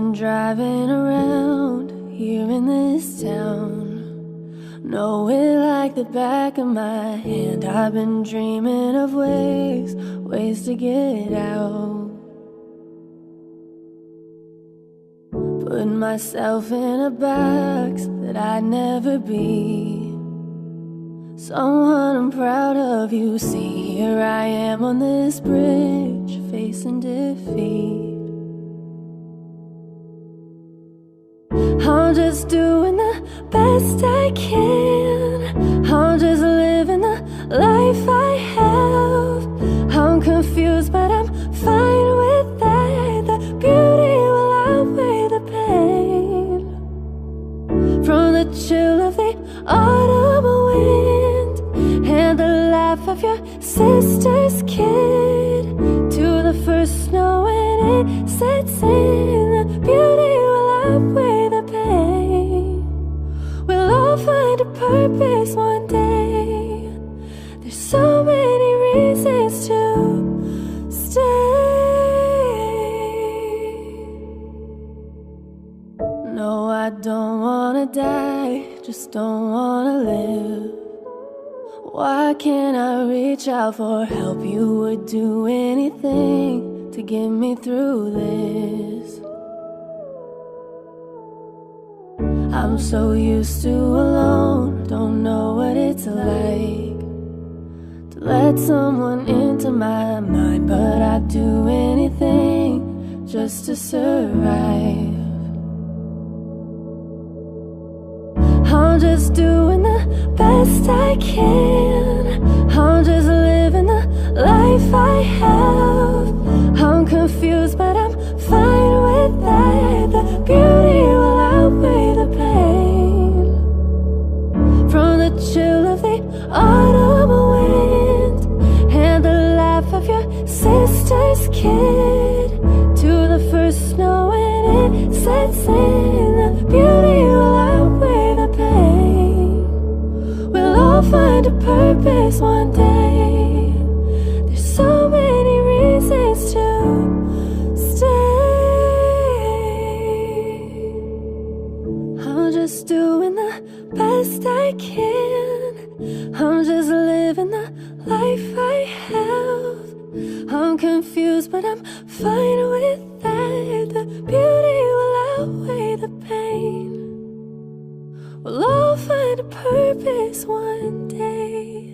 been driving around here in this town. Know it like the back of my hand. I've been dreaming of ways to get out. Put myself in a box that I'd never be. Someone I'm proud of, you see. Here I am on this bridge, facing defeat. I'm just doing the best I can. I'm just living the life I have. I'm confused, but I'm fine with that. The beauty will outweigh the pain. From the chill of the autumn wind and the laugh of your sister's kid, to the first snow when it sets in, the beauty will outweigh the pain. We'll all find a purpose one day. There's so many reasons to stay. No, I don't wanna die, just don't wanna live. Why can't I reach out for help? You would do anything to get me through this. I'm so used to alone, don't know what it's like to let someone into my mind, but I'd do anything just to survive. I'm just doing the best I can. I'm just living the life I have. I'm confused, but I'm fine with that. The beauty will outweigh the pain. From the chill of the autumn wind and the laugh of your sister's kid, to the first snow when it sets in, the beauty will outweigh the pain. We'll all find a purpose one day. There's so many reasons to stay. I'm just doing the best I can. I'm just living the life I have. I'm confused, but I'm fine with that. The beauty will outweigh the pain. We'll all find a purpose one day.